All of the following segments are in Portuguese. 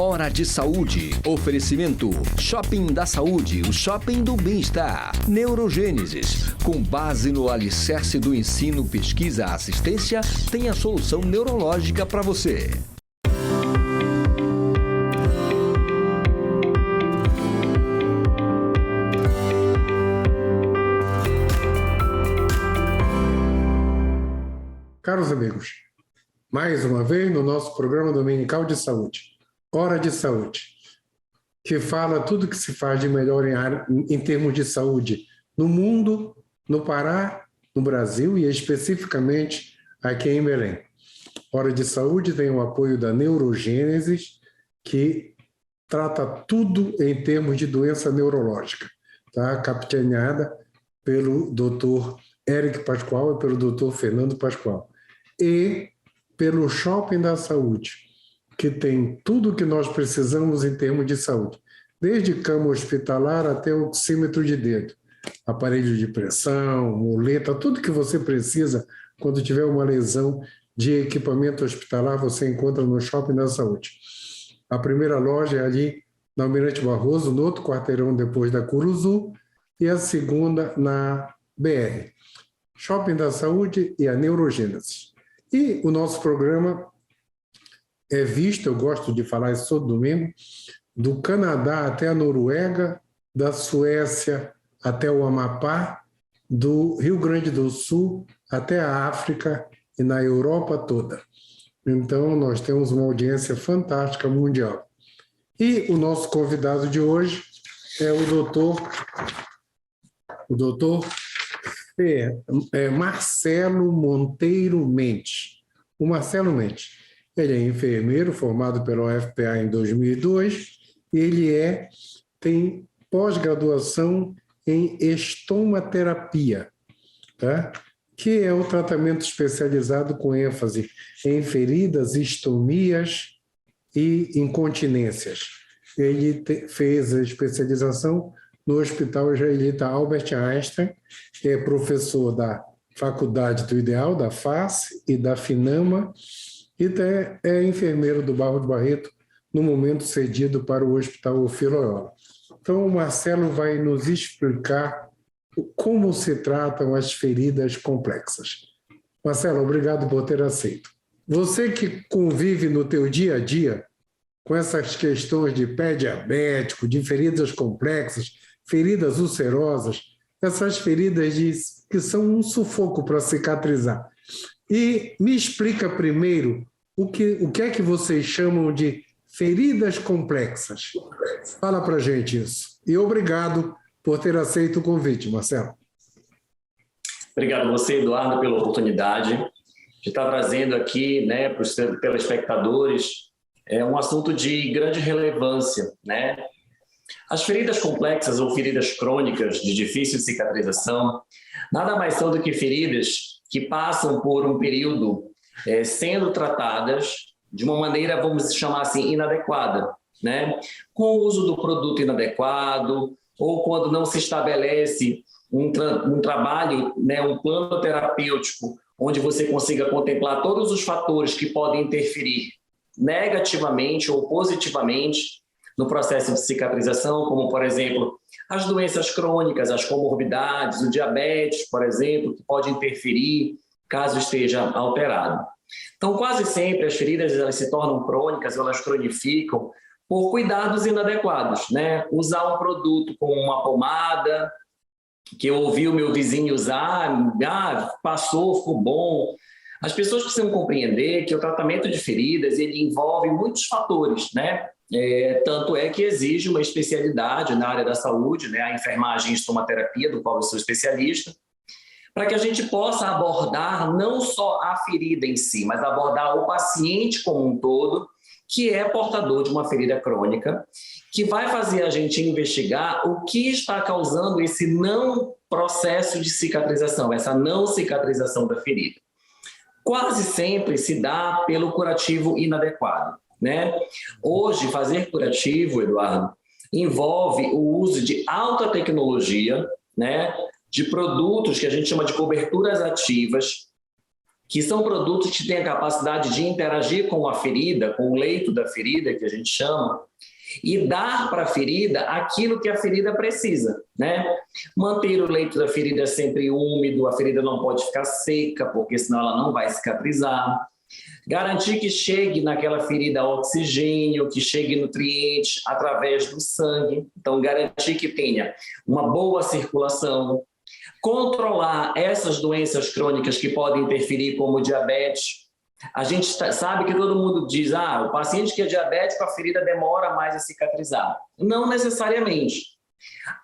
Hora de Saúde. Oferecimento Shopping da Saúde, o shopping do bem-estar. Neurogênesis. Com base no alicerce do ensino, pesquisa, assistência, tem a solução neurológica para você. Caros amigos, mais uma vez no nosso programa dominical de saúde, Hora de Saúde, que fala tudo que se faz de melhor em termos de saúde no mundo, no Pará, no Brasil e especificamente aqui em Belém. Hora de Saúde tem o apoio da Neurogênesis, que trata tudo em termos de doença neurológica, tá? Capitaneada pelo Dr. Éric Pascoal e pelo Dr. Fernando Pascoal. E pelo Shopping da Saúde, que tem tudo o que nós precisamos em termos de saúde, desde cama hospitalar até oxímetro de dedo, aparelho de pressão, muleta, tudo que você precisa quando tiver uma lesão de equipamento hospitalar, você encontra no Shopping da Saúde. A primeira loja é ali na Almirante Barroso, no outro quarteirão depois da Curuzu, e a segunda na BR. Shopping da Saúde e a Neurogênesis. E o nosso programa é visto, eu gosto de falar isso todo domingo, do Canadá até a Noruega, da Suécia até o Amapá, do Rio Grande do Sul até a África e na Europa toda. Então, nós temos uma audiência fantástica mundial. E o nosso convidado de hoje é o doutor Marcelo Monteiro Mendes. O Marcelo Mendes, ele é enfermeiro formado pela UFPA em 2002 e ele tem pós-graduação em estomaterapia, tá? Que é o tratamento especializado com ênfase em feridas, estomias e incontinências. Ele fez a especialização no Hospital Israelita Albert Einstein, é professor da Faculdade do Ideal, da FAS e da FINAMA, e é enfermeiro do Barro de Barreto, no momento cedido para o Hospital Ofilo. Então, o Marcelo vai nos explicar como se tratam as feridas complexas. Marcelo, obrigado por ter aceito. Você que convive no teu dia a dia com essas questões de pé diabético, de feridas complexas, feridas ulcerosas, essas feridas que são um sufoco para cicatrizar. E me explica primeiro o que é que vocês chamam de feridas complexas. Fala para a gente isso. E obrigado por ter aceito o convite, Marcelo. Obrigado a você, Eduardo, pela oportunidade de estar trazendo aqui, né, para os telespectadores, um assunto de grande relevância, né? As feridas complexas ou feridas crônicas de difícil cicatrização nada mais são do que feridas que passam por um período sendo tratadas de uma maneira, vamos chamar assim, inadequada, né? Com o uso do produto inadequado ou quando não se estabelece um trabalho, né, um plano terapêutico onde você consiga contemplar todos os fatores que podem interferir negativamente ou positivamente no processo de cicatrização, como, por exemplo, as doenças crônicas, as comorbidades, o diabetes, por exemplo, que pode interferir caso esteja alterado. Então, quase sempre as feridas elas se tornam crônicas, elas cronificam por cuidados inadequados, né? Usar um produto como uma pomada, que eu ouvi o meu vizinho usar, passou, ficou bom. As pessoas precisam compreender que o tratamento de feridas ele envolve muitos fatores, né? Tanto é que exige uma especialidade na área da saúde, né? A enfermagem e estomaterapia, do qual eu sou especialista, para que a gente possa abordar não só a ferida em si, mas abordar o paciente como um todo, que é portador de uma ferida crônica, que vai fazer a gente investigar o que está causando esse não processo de cicatrização, essa não cicatrização da ferida. Quase sempre se dá pelo curativo inadequado, né? Hoje, fazer curativo, Eduardo, envolve o uso de alta tecnologia, né? De produtos que a gente chama de coberturas ativas, que são produtos que têm a capacidade de interagir com a ferida, com o leito da ferida, que a gente chama, e dar para a ferida aquilo que a ferida precisa, né? Manter o leito da ferida sempre úmido, a ferida não pode ficar seca, porque senão ela não vai cicatrizar. Garantir que chegue naquela ferida oxigênio, que chegue nutrientes através do sangue. Então, garantir que tenha uma boa circulação. Controlar essas doenças crônicas que podem interferir, como diabetes. A gente sabe que todo mundo diz, o paciente que é diabético, a ferida demora mais a cicatrizar. Não necessariamente.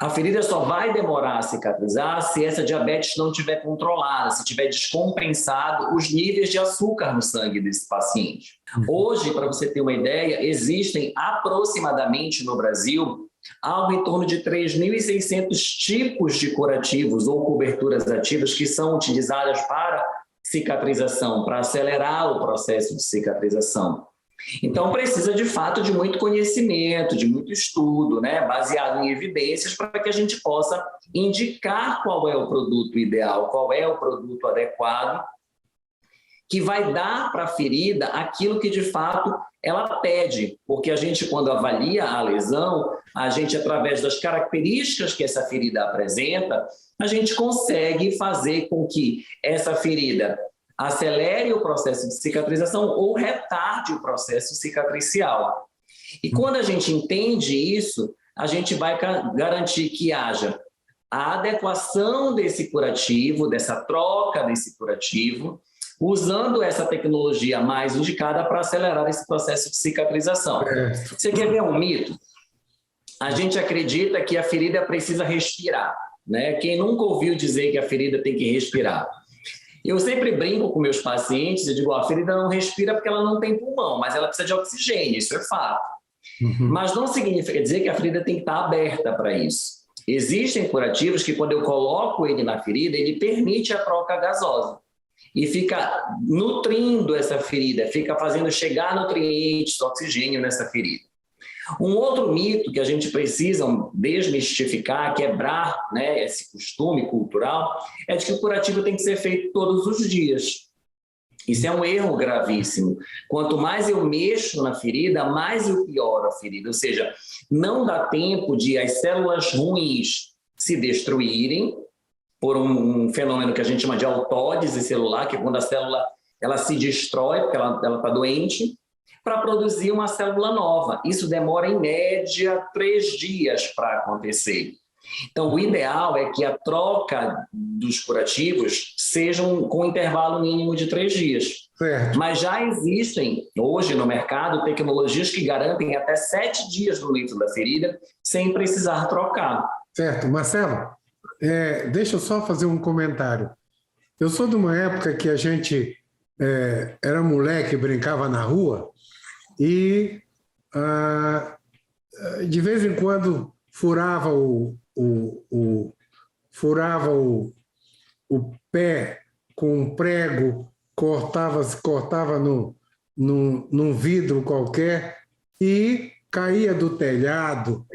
A ferida só vai demorar a cicatrizar se essa diabetes não estiver controlada, se tiver descompensado os níveis de açúcar no sangue desse paciente. Hoje, para você ter uma ideia, existem aproximadamente no Brasil algo em torno de 3.600 tipos de curativos ou coberturas ativas que são utilizadas para cicatrização, para acelerar o processo de cicatrização. Então, precisa, de fato, de muito conhecimento, de muito estudo, né, baseado em evidências, para que a gente possa indicar qual é o produto ideal, qual é o produto adequado, que vai dar para a ferida aquilo que, de fato, ela pede. Porque a gente, quando avalia a lesão, a gente, através das características que essa ferida apresenta, a gente consegue fazer com que essa ferida acelere o processo de cicatrização ou retarde o processo cicatricial. E quando a gente entende isso, a gente vai garantir que haja a adequação desse curativo, dessa troca desse curativo, usando essa tecnologia mais indicada para acelerar esse processo de cicatrização. Você quer ver um mito? A gente acredita que a ferida precisa respirar, né? Quem nunca ouviu dizer que a ferida tem que respirar? Eu sempre brinco com meus pacientes e digo, a ferida não respira porque ela não tem pulmão, mas ela precisa de oxigênio, isso é fato. Mas não significa dizer que a ferida tem que estar aberta para isso. Existem curativos que, quando eu coloco ele na ferida, ele permite a troca gasosa e fica nutrindo essa ferida, fica fazendo chegar nutrientes, oxigênio nessa ferida. Um outro mito que a gente precisa desmistificar, quebrar, né, esse costume cultural, é de que o curativo tem que ser feito todos os dias. Isso é um erro gravíssimo. Quanto mais eu mexo na ferida, mais eu pioro a ferida. Ou seja, não dá tempo de as células ruins se destruírem por um fenômeno que a gente chama de autódese celular, que é quando a célula ela se destrói, porque ela está doente, para produzir uma célula nova. Isso demora, em média, 3 dias para acontecer. Então, o ideal é que a troca dos curativos sejam com intervalo mínimo de 3 dias. Certo. Mas já existem, hoje, no mercado, tecnologias que garantem até 7 dias no leito da ferida, sem precisar trocar. Certo. Marcelo, deixa eu só fazer um comentário. Eu sou de uma época que a gente era moleque, brincava na rua, e de vez em quando furava o pé com um prego, cortava num vidro qualquer e caía do telhado,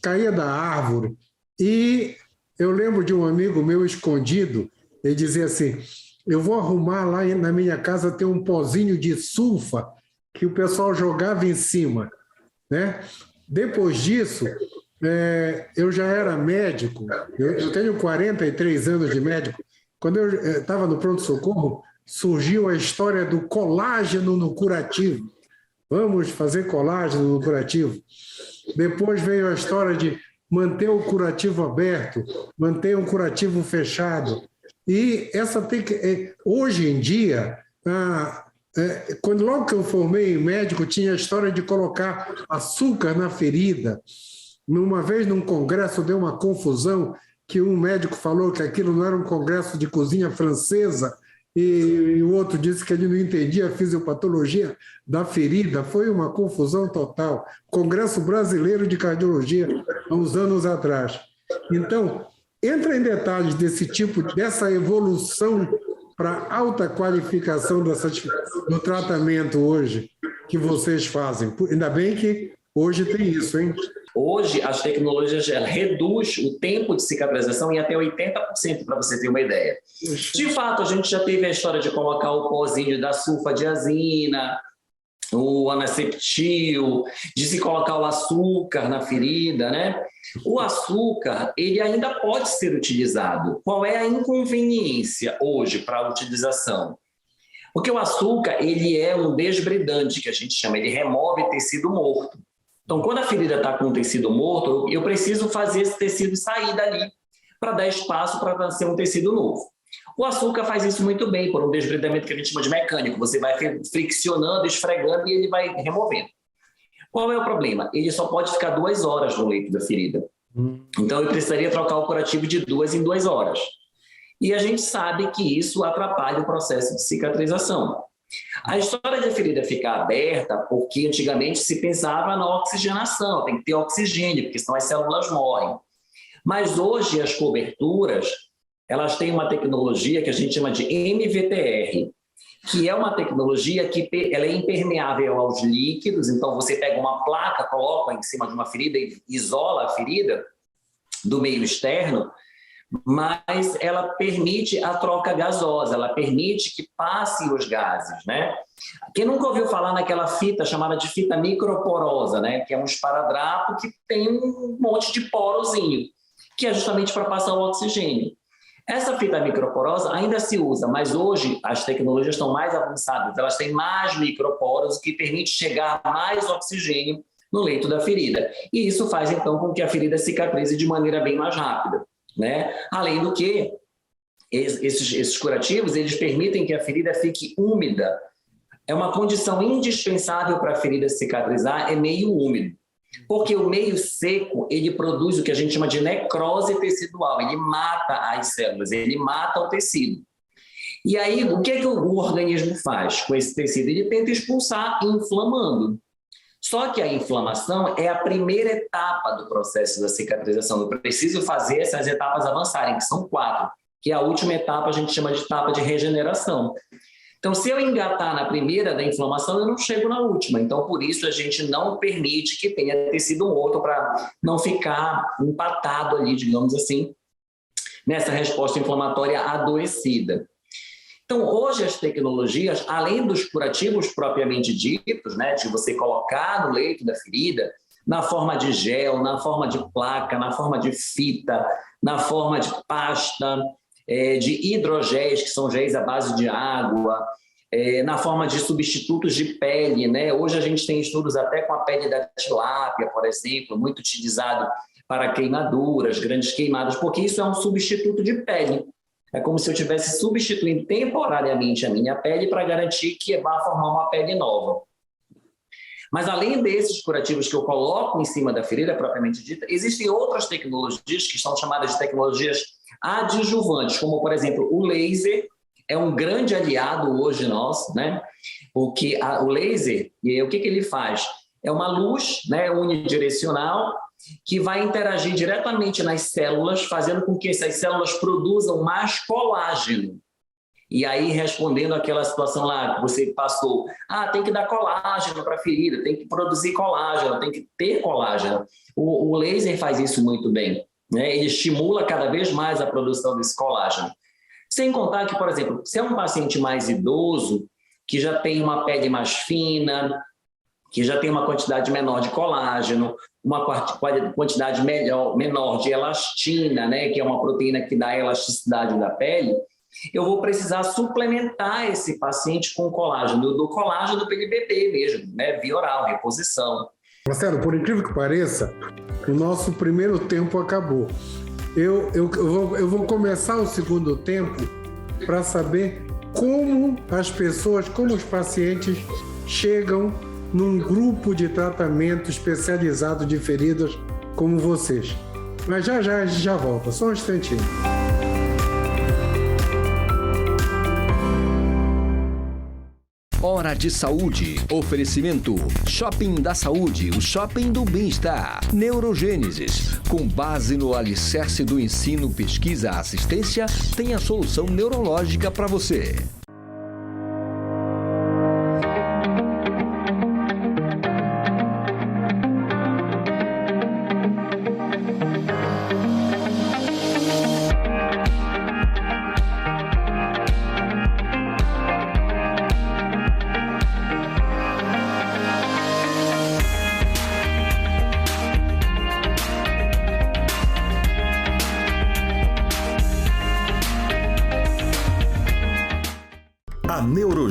caía da árvore. E eu lembro de um amigo meu escondido, ele dizia assim, eu vou arrumar lá na minha casa, tem um pozinho de sulfa que o pessoal jogava em cima, né? Depois disso, eu já era médico, eu tenho 43 anos de médico. Quando eu estava no pronto-socorro, surgiu a história do colágeno no curativo. Vamos fazer colágeno no curativo. Depois veio a história de manter o curativo aberto, manter o curativo fechado. E hoje em dia, logo que eu formei em médico, tinha a história de colocar açúcar na ferida. Uma vez, num congresso, deu uma confusão que um médico falou que aquilo não era um congresso de cozinha francesa e o outro disse que ele não entendia a fisiopatologia da ferida. Foi uma confusão total. Congresso Brasileiro de Cardiologia, há uns anos atrás. Então, entra em detalhes dessa evolução para alta qualificação do tratamento hoje que vocês fazem. Ainda bem que hoje tem isso, hein? Hoje, as tecnologias reduzem o tempo de cicatrização em até 80%, para você ter uma ideia. De fato, a gente já teve a história de colocar o pozinho da sulfadiazina, o anaceptil, de se colocar o açúcar na ferida, né? O açúcar, ele ainda pode ser utilizado. Qual é a inconveniência hoje para a utilização? Porque o açúcar, ele é um desbridante, que a gente chama, ele remove tecido morto. Então, quando a ferida está com um tecido morto, eu preciso fazer esse tecido sair dali para dar espaço para nascer um tecido novo. O açúcar faz isso muito bem, por um desbridamento que a gente chama de mecânico. Você vai friccionando, esfregando e ele vai removendo. Qual é o problema? Ele só pode ficar 2 horas no leito da ferida. Então, eu precisaria trocar o curativo de 2 em 2 horas. E a gente sabe que isso atrapalha o processo de cicatrização. A história da ferida ficar aberta, porque antigamente se pensava na oxigenação, tem que ter oxigênio, porque senão as células morrem. Mas hoje as coberturas, elas têm uma tecnologia que a gente chama de MVTR, que é uma tecnologia que ela é impermeável aos líquidos. Então você pega uma placa, coloca em cima de uma ferida e isola a ferida do meio externo, mas ela permite a troca gasosa, ela permite que passem os gases, né? Quem nunca ouviu falar naquela fita chamada de fita microporosa, né? Que é um esparadrapo que tem um monte de porozinho, que é justamente para passar o oxigênio. Essa fita microporosa ainda se usa, mas hoje as tecnologias estão mais avançadas, elas têm mais microporos, o que permite chegar mais oxigênio no leito da ferida. E isso faz, então, com que a ferida cicatrize de maneira bem mais rápida, né? Além do que, esses curativos, eles permitem que a ferida fique úmida. É uma condição indispensável para a ferida cicatrizar, é meio úmido. Porque o meio seco, ele produz o que a gente chama de necrose tecidual, ele mata as células, ele mata o tecido. E aí, o que o organismo faz com esse tecido? Ele tenta expulsar inflamando. Só que a inflamação é a primeira etapa do processo da cicatrização. Eu preciso fazer essas etapas avançarem, que são 4, que a última etapa a gente chama de etapa de regeneração. Então, se eu engatar na primeira da inflamação, eu não chego na última. Então, por isso, a gente não permite que tenha tecido morto para não ficar empatado ali, digamos assim, nessa resposta inflamatória adoecida. Então, hoje as tecnologias, além dos curativos propriamente ditos, né, de você colocar no leito da ferida, na forma de gel, na forma de placa, na forma de fita, na forma de pasta, de hidrogéis, que são géis à base de água, na forma de substitutos de pele, né? Hoje a gente tem estudos até com a pele da tilápia, por exemplo, muito utilizado para queimaduras, grandes queimadas, porque isso é um substituto de pele. É como se eu estivesse substituindo temporariamente a minha pele para garantir que vai formar uma pele nova. Mas além desses curativos que eu coloco em cima da ferida propriamente dita, existem outras tecnologias que são chamadas de tecnologias adjuvantes, como, por exemplo, o laser é um grande aliado hoje nosso, né? Porque o laser, o que ele faz? É uma luz, né, unidirecional, que vai interagir diretamente nas células, fazendo com que essas células produzam mais colágeno. E aí, respondendo àquela situação lá que você passou, tem que dar colágeno para a ferida, tem que produzir colágeno, tem que ter colágeno. O laser faz isso muito bem, né? Ele estimula cada vez mais a produção desse colágeno. Sem contar que, por exemplo, se é um paciente mais idoso, que já tem uma pele mais fina, que já tem uma quantidade menor de colágeno, uma quantidade menor de elastina, né, que é uma proteína que dá a elasticidade da pele, eu vou precisar suplementar esse paciente com colágeno. Eu dou colágeno para ele beber mesmo, né, via oral, reposição. Marcelo, por incrível que pareça, o nosso primeiro tempo acabou. Eu vou começar o segundo tempo para saber como as pessoas, como os pacientes chegam num grupo de tratamento especializado de feridas como vocês. Mas já a gente já volta, só um instantinho. Hora de Saúde. Oferecimento Shopping da Saúde, o shopping do bem-estar. Neurogênesis. Com base no alicerce do ensino, pesquisa, assistência, tem a solução neurológica para você.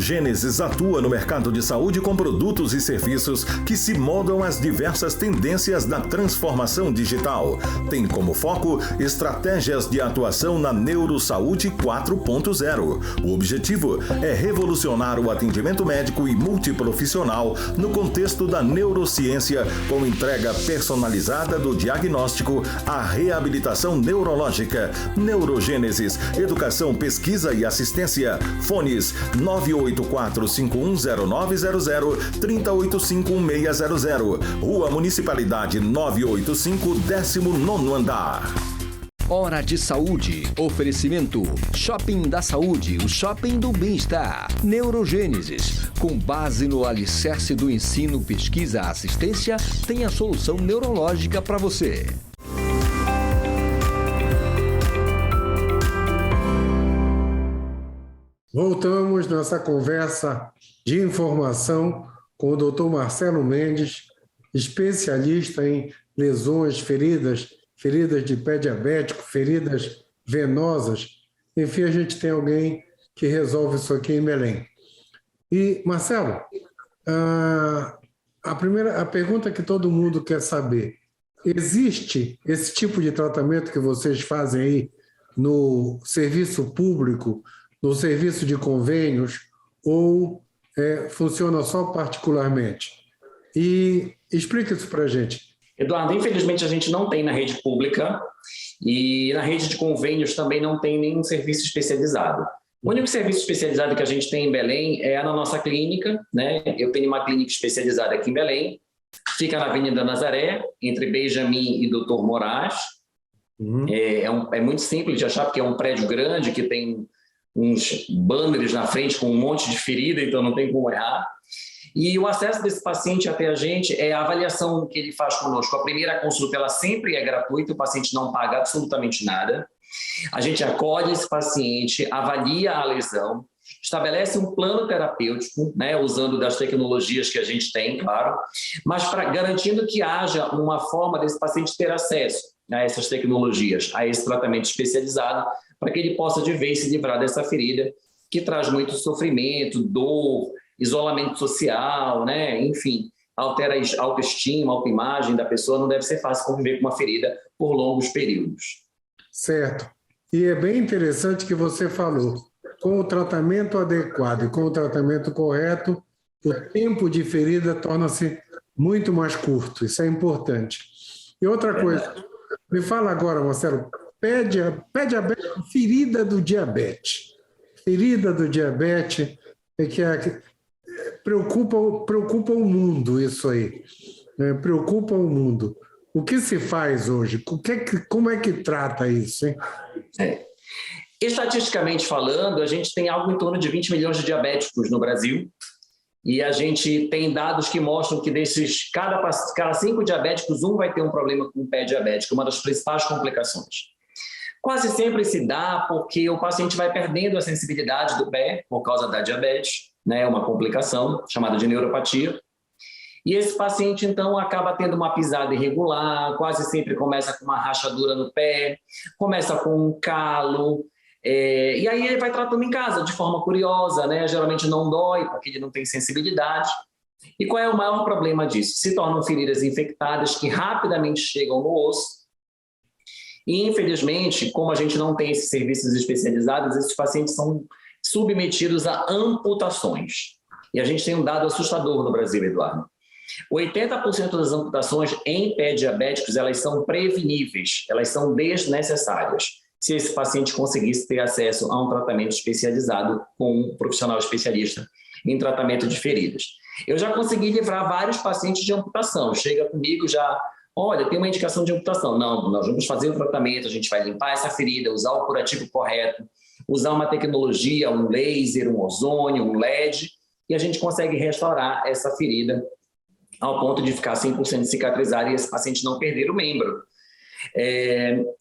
Neurogênesis atua no mercado de saúde com produtos e serviços que se moldam às diversas tendências da transformação digital. Tem como foco estratégias de atuação na Neurosaúde 4.0. O objetivo é revolucionar o atendimento médico e multiprofissional no contexto da neurociência, com entrega personalizada do diagnóstico à reabilitação neurológica. Neurogênesis, educação, pesquisa e assistência. Fones 984-510900, 3085-1600. Rua Municipalidade 985, 19º andar. Hora de Saúde. Oferecimento Shopping da Saúde, o shopping do bem-estar. Neurogênesis. Com base no alicerce do ensino, pesquisa, assistência, tem a solução neurológica para você. Voltamos nessa conversa de informação com o Dr. Marcelo Mendes, especialista em lesões, feridas de pé diabético, feridas venosas. Enfim, a gente tem alguém que resolve isso aqui em Belém. E, Marcelo, a pergunta que todo mundo quer saber: existe esse tipo de tratamento que vocês fazem aí no serviço público, no serviço de convênios, ou funciona só particularmente? E explica isso para a gente. Eduardo, infelizmente a gente não tem na rede pública e na rede de convênios também não tem nenhum serviço especializado. O único serviço especializado que a gente tem em Belém é na nossa clínica, né? Eu tenho uma clínica especializada aqui em Belém, fica na Avenida Nazaré, entre Benjamin e Dr. Moraes. É muito simples de achar, porque é um prédio grande que tem uns banners na frente com um monte de ferida, então não tem como errar. E o acesso desse paciente até a gente é a avaliação que ele faz conosco. A primeira consulta, ela sempre é gratuita, o paciente não paga absolutamente nada. A gente acolhe esse paciente, avalia a lesão, estabelece um plano terapêutico, né, usando das tecnologias que a gente tem, claro, mas garantindo que haja uma forma desse paciente ter acesso a essas tecnologias, a esse tratamento especializado, para que ele possa de vez se livrar dessa ferida que traz muito sofrimento, dor, isolamento social, né? Enfim, altera a autoestima, a autoimagem da pessoa. Não deve ser fácil conviver com uma ferida por longos períodos. Certo. E é bem interessante que você falou, com o tratamento adequado e com o tratamento correto, o tempo de ferida torna-se muito mais curto. Isso é importante. E outra coisa, me fala agora, Marcelo, pé diabético, ferida do diabetes. Ferida do diabetes é que preocupa o mundo, isso aí. Preocupa o mundo. O que se faz hoje? Como é que trata isso, hein? Estatisticamente falando, a gente tem algo em torno de 20 milhões de diabéticos no Brasil, e a gente tem dados que mostram que desses, cada 5 diabéticos, um vai ter um problema com o pé diabético, uma das principais complicações. Quase sempre se dá porque o paciente vai perdendo a sensibilidade do pé por causa da diabetes, né, uma complicação chamada de neuropatia. E esse paciente, então, acaba tendo uma pisada irregular, quase sempre começa com uma rachadura no pé, começa com um calo, e aí ele vai tratando em casa de forma curiosa, né? Geralmente não dói, porque ele não tem sensibilidade. E qual é o maior problema disso? Se tornam feridas infectadas que rapidamente chegam no osso. E, infelizmente, como a gente não tem esses serviços especializados, esses pacientes são submetidos a amputações. E a gente tem um dado assustador no Brasil, Eduardo. 80% das amputações em pé diabéticos, elas são preveníveis, elas são desnecessárias, se esse paciente conseguisse ter acesso a um tratamento especializado com um profissional especialista em tratamento de feridas. Eu já consegui livrar vários pacientes de amputação. Chega comigo já, olha, tem uma indicação de amputação. Não, nós vamos fazer o tratamento, a gente vai limpar essa ferida, usar o curativo correto, usar uma tecnologia, um laser, um ozônio, um LED, e a gente consegue restaurar essa ferida ao ponto de ficar 100% cicatrizada e esse paciente não perder o membro.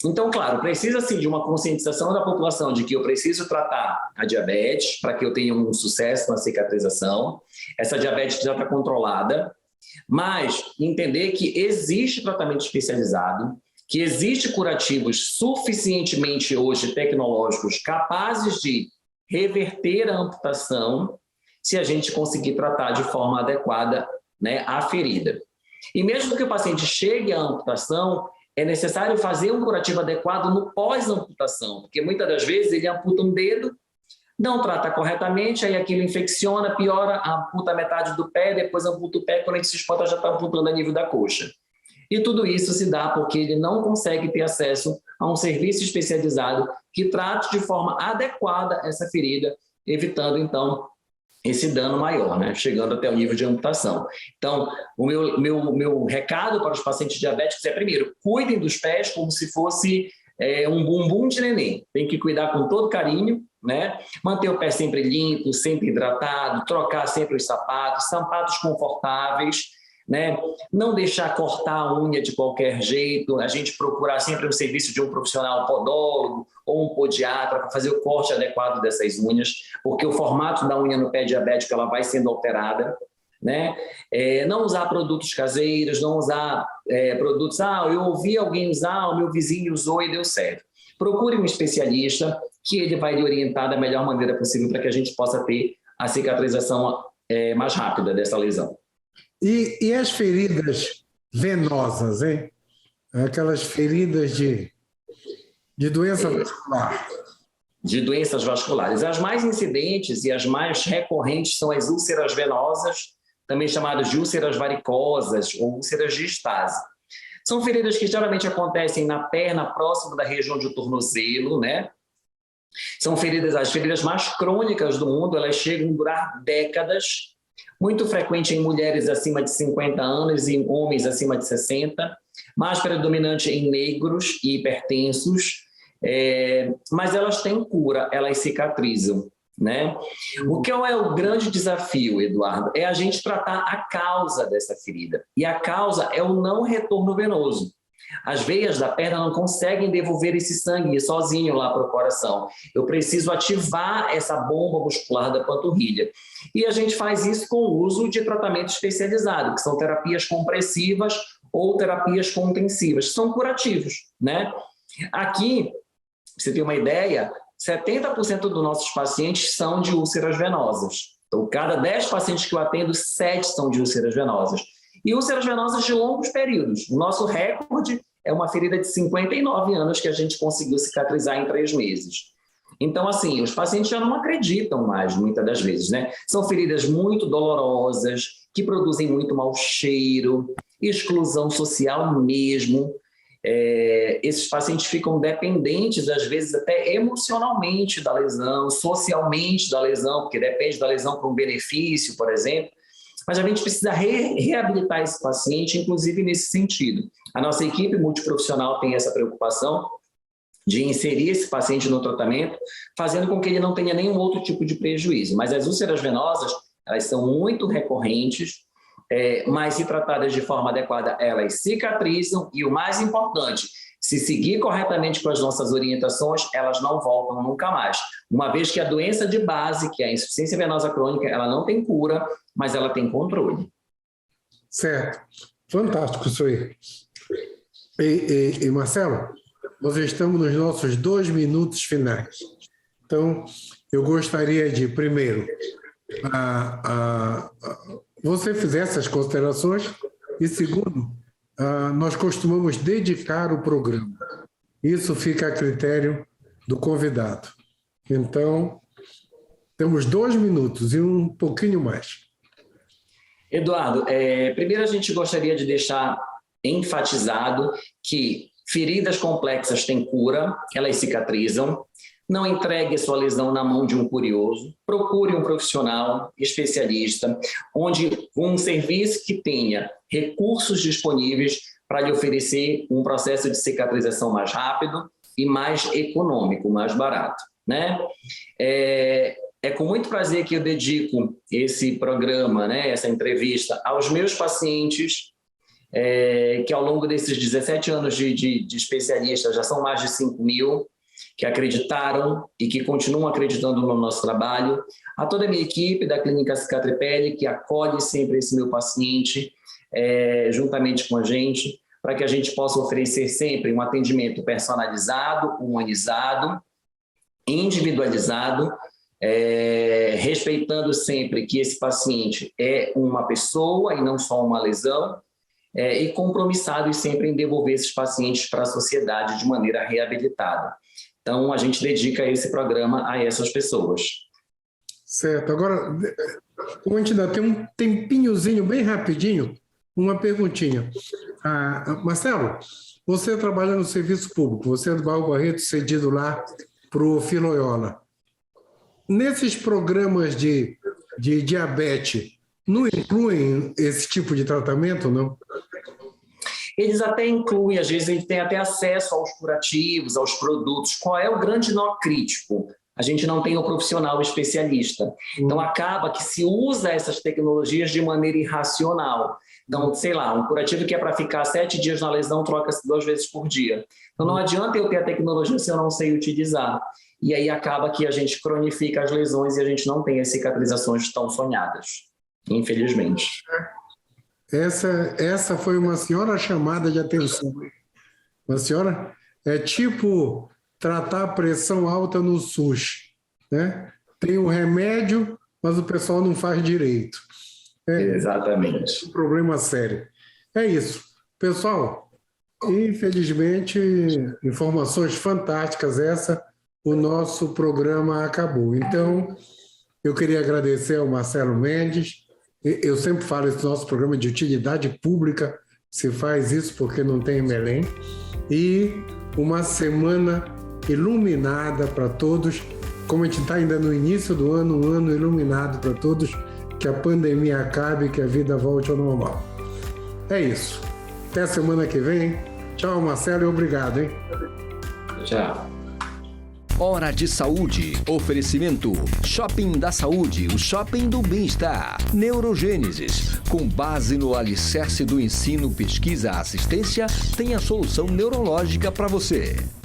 Então, claro, precisa sim de uma conscientização da população de que eu preciso tratar a diabetes para que eu tenha um sucesso na cicatrização. Essa diabetes já está controlada, mas entender que existe tratamento especializado, que existe curativos suficientemente hoje tecnológicos capazes de reverter a amputação se a gente conseguir tratar de forma adequada, né, a ferida. E mesmo que o paciente chegue à amputação, é necessário fazer um curativo adequado no pós-amputação, porque muitas das vezes ele amputa um dedo, não trata corretamente, aí aquilo infecciona, piora, amputa metade do pé, depois amputa o pé, quando a gente se espanta já está amputando a nível da coxa. E tudo isso se dá porque ele não consegue ter acesso a um serviço especializado que trate de forma adequada essa ferida, evitando, então, esse dano maior, né? Chegando até o nível de amputação. Então, o meu recado para os pacientes diabéticos é, primeiro, cuidem dos pés como se fosse um bumbum de neném. Tem que cuidar com todo carinho, né? Manter o pé sempre limpo, sempre hidratado, trocar sempre os sapatos confortáveis, né? Não deixar cortar a unha de qualquer jeito, a gente procurar sempre um serviço de um profissional podólogo ou um podiatra para fazer o corte adequado dessas unhas, porque o formato da unha no pé diabético ela vai sendo alterada, né? Não usar produtos caseiros, não usar produtos, eu ouvi alguém usar, o meu vizinho usou e deu certo. Procure um especialista que ele vai lhe orientar da melhor maneira possível para que a gente possa ter a cicatrização mais rápida dessa lesão. E as feridas venosas, hein? Aquelas feridas de doença vascular. De doenças vasculares. As mais incidentes e as mais recorrentes são as úlceras venosas, também chamadas de úlceras varicosas ou úlceras de estase. São feridas que geralmente acontecem na perna, próximo da região do tornozelo, né? São as feridas mais crônicas do mundo, elas chegam a durar décadas, muito frequente em mulheres acima de 50 anos e em homens acima de 60, mais predominante em negros e hipertensos, mas elas têm cura, elas cicatrizam, né? O que é o grande desafio, Eduardo? É a gente tratar a causa dessa ferida. E a causa é o não retorno venoso. As veias da perna não conseguem devolver esse sangue sozinho lá para o coração. Eu preciso ativar essa bomba muscular da panturrilha. E a gente faz isso com o uso de tratamento especializado, que são terapias compressivas ou terapias contensivas. São curativos, né? Aqui, pra você ter uma ideia, 70% dos nossos pacientes são de úlceras venosas. Então, cada 10 pacientes que eu atendo, 7 são de úlceras venosas. E úlceras venosas de longos períodos. O nosso recorde é uma ferida de 59 anos que a gente conseguiu cicatrizar em 3 meses. Então, assim, os pacientes já não acreditam mais, muitas das vezes, né? São feridas muito dolorosas, que produzem muito mau cheiro, exclusão social mesmo. Esses pacientes ficam dependentes, às vezes até emocionalmente da lesão, socialmente da lesão, porque depende da lesão para um benefício, por exemplo. Mas a gente precisa reabilitar esse paciente, inclusive nesse sentido. A nossa equipe multiprofissional tem essa preocupação de inserir esse paciente no tratamento, fazendo com que ele não tenha nenhum outro tipo de prejuízo. Mas as úlceras venosas, elas são muito recorrentes, mas se tratadas de forma adequada, elas cicatrizam e o mais importante, se seguir corretamente com as nossas orientações, elas não voltam nunca mais. Uma vez que a doença de base, que é a insuficiência venosa crônica, ela não tem cura, mas ela tem controle. Certo. Fantástico isso aí. E Marcelo, nós estamos nos nossos 2 minutos finais. Então, eu gostaria de, primeiro, você fizer essas considerações e, segundo, nós costumamos dedicar o programa. Isso fica a critério do convidado. Então, temos 2 minutos e um pouquinho mais. Eduardo, primeiro a gente gostaria de deixar enfatizado que feridas complexas têm cura, elas cicatrizam. Não entregue sua lesão na mão de um curioso. Procure um profissional especialista, onde um serviço que tenha recursos disponíveis para lhe oferecer um processo de cicatrização mais rápido e mais econômico, mais barato, né? É com muito prazer que eu dedico esse programa, né, essa entrevista, aos meus pacientes, que ao longo desses 17 anos de especialista, já são mais de 5.000, que acreditaram e que continuam acreditando no nosso trabalho, a toda a minha equipe da Clínica Cicatripele, que acolhe sempre esse meu paciente, juntamente com a gente, para que a gente possa oferecer sempre um atendimento personalizado, humanizado, individualizado, respeitando sempre que esse paciente é uma pessoa e não só uma lesão, e compromissados sempre em devolver esses pacientes para a sociedade de maneira reabilitada. Então, a gente dedica esse programa a essas pessoas. Certo. Agora, como a gente ainda tem um tempinhozinho bem rapidinho, uma perguntinha. Marcelo, você trabalha no serviço público, você é do Bairro Barreto, cedido lá para o Filoiola. Nesses programas de diabetes, não incluem esse tipo de tratamento, não? Eles até incluem, às vezes, eles têm até acesso aos curativos, aos produtos. Qual é o grande nó crítico? A gente não tem um profissional especialista. Então, acaba que se usa essas tecnologias de maneira irracional. Então, sei lá, um curativo que é para ficar 7 dias na lesão, troca-se 2 vezes por dia. Então, não adianta eu ter a tecnologia se eu não sei utilizar. E aí acaba que a gente cronifica as lesões e a gente não tem as cicatrizações tão sonhadas, infelizmente. Essa foi uma senhora chamada de atenção. Uma senhora é tipo tratar a pressão alta no SUS, né? Tem o remédio, mas o pessoal não faz direito. Exatamente. Um problema sério. É isso. Pessoal, infelizmente, informações fantásticas essa, o nosso programa acabou. Então, eu queria agradecer ao Marcelo Mendes. Eu sempre falo, esse nosso programa de utilidade pública se faz isso porque não tem em Belém. E uma semana iluminada para todos. Como a gente está ainda no início do ano, um ano iluminado para todos, que a pandemia acabe e que a vida volte ao normal. É isso. Até a semana que vem. Tchau, Marcelo, e obrigado, hein? Tchau. Hora de Saúde. Oferecimento Shopping da Saúde, o shopping do bem-estar. Neurogênesis. Com base no alicerce do ensino, pesquisa, assistência, tem a solução neurológica para você.